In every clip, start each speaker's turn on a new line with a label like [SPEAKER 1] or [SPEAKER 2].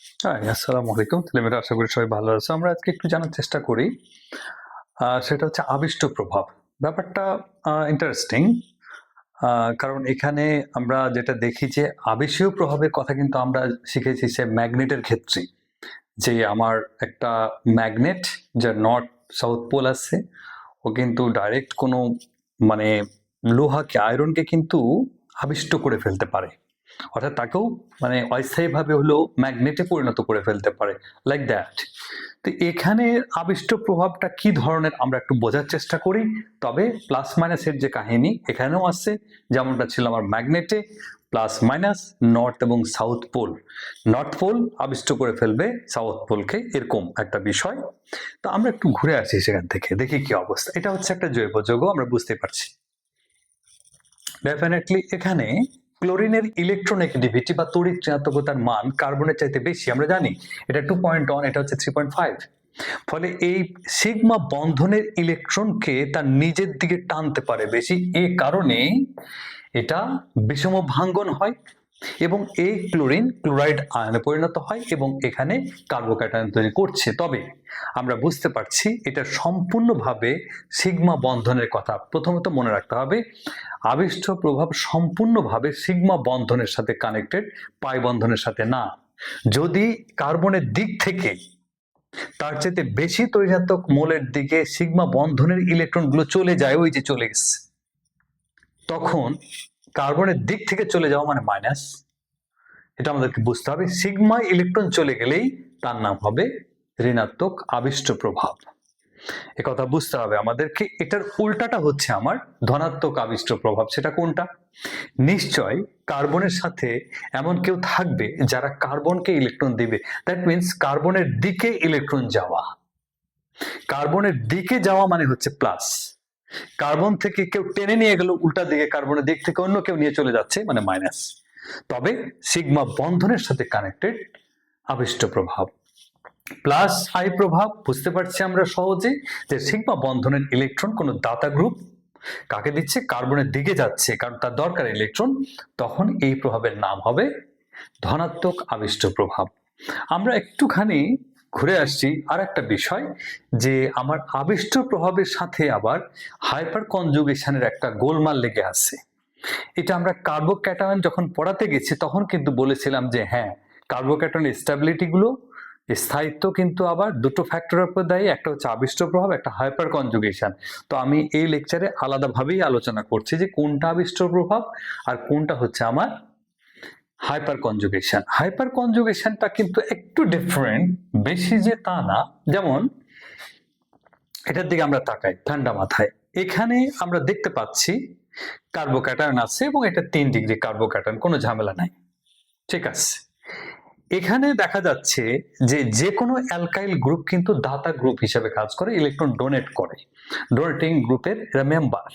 [SPEAKER 1] হ্যাঁ, আসসালামু আলাইকুম। ছেলেমেয়েরা আশা করি সবাই ভালো আছে। আমরা আজকে একটু জানার চেষ্টা করি। সেটা হচ্ছে আবিষ্ট প্রভাব। ব্যাপারটা ইন্টারেস্টিং। আ কারণ এখানে আমরা যেটা দেখি যে আবেশীয় প্রভাবের কথা কিন্তু আমরা শিখেছি সে ম্যাগনেটের ক্ষেত্রে। যে আমার একটা ম্যাগনেট যার নর্থ সাউথ পোল আছে। ও কিন্তু ডাইরেক্ট কোনো মানে লোহাকে আয়রনকে কিন্তু আবিষ্ট করে ফেলতে পারে। অর্থাৎ তাকেও মানে অস্থায়ীভাবে হলেও ম্যাগনেটে পরিণত করে ফেলতে পারে। Like that. তো এখানে আবিষ্ট প্রভাবটা কি ধরনের আমরা একটু বোঝার চেষ্টা করি। তবে প্লাস মাইনাসের যে কাহিনী এখানেও আছে, যেমনটা ছিল আমার ম্যাগনেটে প্লাস মাইনাস নর্থ এবং সাউথ পোল। নর্থ পোল আবিষ্ট করে ফেলবে সাউথ পোলকে, এরকম একটা বিষয়। তো আমরা একটু ঘুরে আসি সেখান থেকে, দেখি কি অবস্থা। এটা হচ্ছে একটা জৈব যৌগ, আমরা বুঝতে পারছি। ডেফিনেটলি এখানে ক্লোরিনের ইলেকট্রোনেগেটিভিটি বা তড়িৎ ঋণাত্মকতার মান কার্বনের চাইতে বেশি, আমরা জানি এটা 2.1, এটা হচ্ছে 3.5। ফলে এই সিগমা বন্ধনের ইলেকট্রনকে তার নিজের দিকে টানতে পারে বেশি, এ কারণে এটা বিষম ভাঙ্গন হয় এবং এই ক্লোরিন ক্লোরাইড আয়নে পরিণত হয় এবং এখানে কার্বোক্যাটায়ন তৈরি করছে। তবে আমরা বুঝতে পারছি এটা সম্পূর্ণভাবে সিগমা বন্ধনের কথা প্রথমত মনে রাখতে হবে। আবিষ্ট প্রভাব সম্পূর্ণভাবে সিগমা বন্ধনের সাথে কানেক্টেড, পাই বন্ধনের সাথে না। যদি কার্বনের দিক থেকে তার চাইতে বেশি তড়িৎ মোলের দিকে সিগমা বন্ধনের ইলেকট্রনগুলো চলে যায়, ওই যে চলে গেছে, তখন কার্বনের দিক থেকে চলে যাওয়া মানে মাইনাস। এটা আমাদেরকে বুঝতে হবে। সিগমা ইলেকট্রন চলে গেলেই তার নাম হবে ঋণাত্মক আবিষ্ট প্রভাব। একথা বুঝতে হবে আমাদেরকে। এটার উল্টাটা হচ্ছে আমার ধনাত্মক আবিষ্ট প্রভাব। সেটা কোনটা? নিশ্চয় কার্বনের সাথে এমন কেউ থাকবে যারা কার্বনকে ইলেকট্রন দিবে। দ্যাট মিন্স কার্বনের দিকে ইলেকট্রন যাওয়া। কার্বনের দিকে যাওয়া মানে হচ্ছে প্লাস। কার্বন থেকে কেউ টেনে নিয়ে গেল উল্টা দিকে, কার্বনের দিক থেকে অন্য কেউ নিয়ে চলে যাচ্ছে মানে মাইনাস। তবে সিগমা বন্ধনের সাথে কানেক্টেড আবিষ্ট প্রভাব। প্লাস আই প্রভাব বুঝতে পারছি আমরা সহজে, যে সিগমা বন্ধনের ইলেকট্রন কোন দাতা গ্রুপ কাকে দিচ্ছে, কার্বনের দিকে যাচ্ছে কারণ তার দরকার ইলেকট্রন, তখন এই প্রভাবের নাম হবে ধনাত্মক আবিষ্ট প্রভাব। আমরা একটুখানি ঘুরে আসছি আর একটা বিষয়, যে আমার আবিষ্ট প্রভাবের সাথে আবার হাইপার কনজুগেশনের একটা গোলমাল লেগে আছে। এটা আমরা কার্বোক্যাটায়ন যখন পড়াতে গেছি তখন কিন্তু বলেছিলাম যে হ্যাঁ, কার্বোক্যাটায়নের স্টেবিলিটি গুলো, স্থায়িত্ব কিন্তু আবার দুটো ফ্যাক্টরের উপর দায়ী, একটা হচ্ছে আবিষ্ট প্রভাব, একটা হাইপার কনজুগেশন। তো আমি এই লেকচারে আলাদাভাবেই আলোচনা করছি যে কোনটা আবিষ্ট প্রভাব আর কোনটা হচ্ছে আমার হাইপার কনজুগেশন। হাইপার কনজুগেশনটা কিন্তু একটু ডিফারেন্ট, বেশি যে তা না। যেমন এটার দিকে আমরা তাকাই ঠান্ডা মাথায়, এখানে আমরা দেখতে পাচ্ছি কার্বোক্যাটায়ন আছে এবং এটা 3 ডিগ্রি কার্বোক্যাটায়ন, কোনো ঝামেলা নাই, ঠিক আছে। এখানে দেখা যাচ্ছে যে যে কোনো অ্যালকাইল গ্রুপ কিন্তু দাতা গ্রুপ হিসেবে কাজ করে, ইলেকট্রন ডোনেট করে, ডোনেটিং গ্রুপের এরা মেম্বার।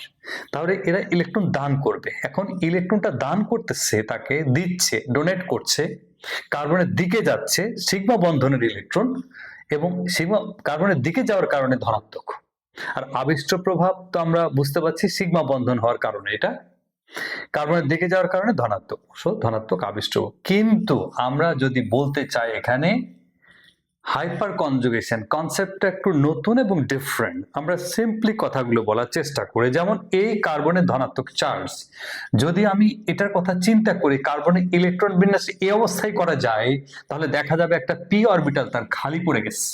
[SPEAKER 1] তাহলে এরা ইলেকট্রন দান করবে। এখন ইলেকট্রনটা দান করতেছে, তাকে দিচ্ছে, ডোনেট করছে, কার্বনের দিকে যাচ্ছে সিগমা বন্ধনের ইলেকট্রন এবং সিগমা কার্বনের দিকে যাওয়ার কারণে ধনাত্মক। আর আবিষ্ট প্রভাব তো আমরা বুঝতে পারছি সিগমা বন্ধন হওয়ার কারণে এটা কার্বনের দিকে যাওয়ার কারণে ধনাত্মক, ধনাত্মক আবিষ্ট। কিন্তু আমরা যদি বলতে চাই এখানে হাইপার কনজুগেশন কনসেপ্টটা একটু নতুন এবং ডিফারেন্ট, আমরা সিম্পলি কথাগুলো বলার চেষ্টা করি। যেমন এই কার্বনের ধনাত্মক চার্জ, যদি আমি এটার কথা চিন্তা করি, কার্বনের ইলেকট্রন বিন্যাস এই অবস্থায় করা যায়, তাহলে দেখা যাবে একটা পি অরবিটাল তার খালি পড়ে গেছে।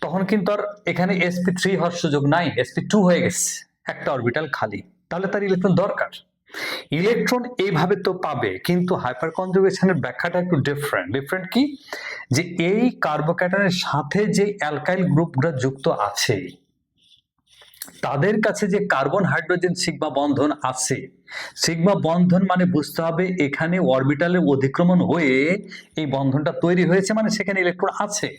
[SPEAKER 1] তখন কিন্তু আর এখানে sp3 হওয়ার সুযোগ নাই, sp2 হয়ে গেছে, একটা অরবিটাল খালি। তাহলে তার ইলেকট্রন দরকার। ইলেকট্রন এইভাবে তো পাবে, কিন্তু হাইপার কনজুগেশনের ব্যাখ্যাটা একটু ডিফারেন্ট। ডিফারেন্ট কি, যে এই কার্বোক্যাটায়নের সাথে যে অ্যালকাইল গ্রুপগুলো যুক্ত আছে তাদের কাছে যে কার্বন হাইড্রোজেন সিগমা বন্ধন আছে, সিগমা বন্ধন মানে বুঝতে হবে এখানে অরবিটালের অতিক্রমণ হয়ে এই বন্ধনটা তৈরি হয়েছে, মানে সেখানে ইলেকট্রন আছে।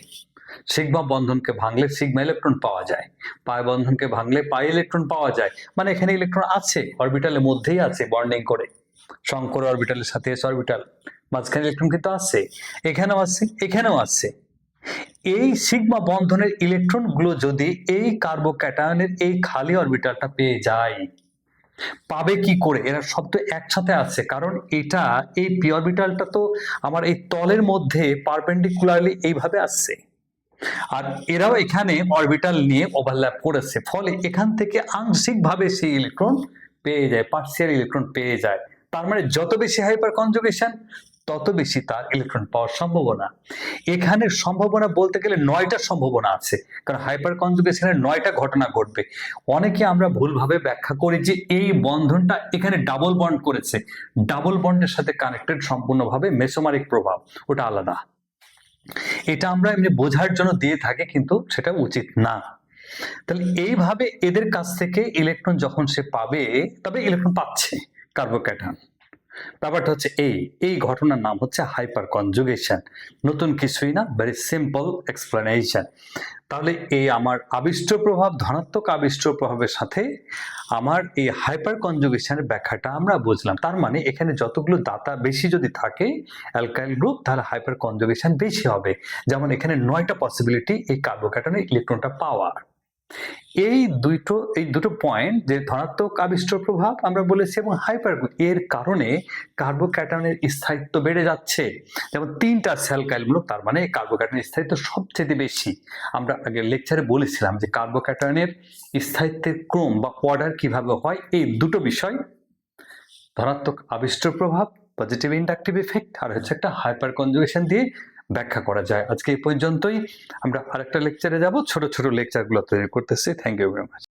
[SPEAKER 1] সিগমা বন্ধনকে ভাঙলে সিগমা ইলেকট্রন পাওয়া যায়, পাই বন্ধনকে ভাঙলে পাই ইলেকট্রন পাওয়া যায়, মানে এখানে ইলেকট্রন আছে, অরবিটালের মধ্যেই আছে বন্ডিং করে, শঙ্কর অরবিটালের সাথে এস অরবিটাল, মাঝখানে ইলেকট্রন কিন্তু আছে, এখানেও আছে, এখানেও আছে। এই সিগমা বন্ধনের ইলেকট্রন গুলো যদি এই কার্বোক্যাটায়নের এই খালি অরবিটালটা পেয়ে যায়, পাবে কি করে? এরা সব তো একসাথে আছে, কারণ এটা এই পি অরবিটালটা তো আমার এই তলের মধ্যে পারপেন্ডিকুলারলি এইভাবে আসছে, আর এরাও এখানে অরবিটাল নিয়ে ওভারল্যাপ করেছে, ফলে এখান থেকে আংশিকভাবে সেই ইলেকট্রন পেয়ে যায়, পার্সিয়াল ইলেকট্রন পেয়ে যায়। তার মানে যত বেশি হাইপার কনজুগেশন তত বেশি তার ইলেকট্রন পাওয়ার সম্ভাবনা। এখানে সম্ভাবনা বলতে গেলে 9টা সম্ভাবনা আছে, কারণ হাইপার কনজুগেশনের 9টা ঘটনা ঘটবে। অনেকে আমরা ভুলভাবে ব্যাখ্যা করি যে এই বন্ধনটা এখানে ডাবল বন্ড করেছে, ডাবল বন্ডের সাথে কানেক্টেড সম্পূর্ণভাবে মেসোমারিক প্রভাব, ওটা আলাদা। এটা আমরা এমনি বোঝার জন্য দিয়ে থাকি, কিন্তু সেটা উচিত না। তাহলে এইভাবে এদের কাছ থেকে ইলেকট্রন যখন সে পাবে, তবে ইলেকট্রন পাচ্ছে কার্বোক্যাটায়ন। ব্যাপারটা হচ্ছে এই ঘটনার নাম হচ্ছে হাইপার কনজুগেশন। নতুন কিছুই না, ভেরি সিম্পল এক্সপ্লেনেশন। তাহলে এই আমার আবিষ্ট প্রভাব, ধনাত্মক আবিষ্ট প্রভাবের সাথে আমার এই হাইপার কনজুগেশনের ব্যাখ্যাটা আমরা বুঝলাম। তার মানে এখানে যতগুলো দাতা বেশি যদি থাকে অ্যালকাইল গ্রুপ, তাহলে হাইপার কনজুগেশন বেশি হবে। যেমন এখানে 9টা পসিবিলিটি এই কার্বোক্যাটায়নের ইলেকট্রনটা পাওয়ার। এই দুটো পয়েন্ট, যে ধনাত্মক আবিষ্ট প্রভাব আমরা বলেছি এবং হাইপার, এর কারণে কার্বোক্যাটায়নের স্থায়িত্ব বেড়ে যাচ্ছে। যেমন 3টা অ্যালকাইল মূলক, তার মানে কার্বোক্যাটায়নের স্থায়িত্ব সবচেয়ে বেশি। আমরা আগের লেকচারে বলেছিলাম যে কার্বোক্যাটায়নের স্থায়িত্বের ক্রম বা অর্ডার কিভাবে হয়, এই দুটো বিষয়, ধনাত্মক আবিষ্ট প্রভাব, পজিটিভ ইন্ডাকটিভ ইফেক্ট, আর হচ্ছে একটা হাইপার কনজুগেশন দিয়ে ব্যাখ্যা করা যায়। আজকে এই পর্যন্তই। আমরা আরেকটা লেকচারে যাব, ছোট ছোট লেকচারগুলো তৈরি করতেছি। Thank you very much.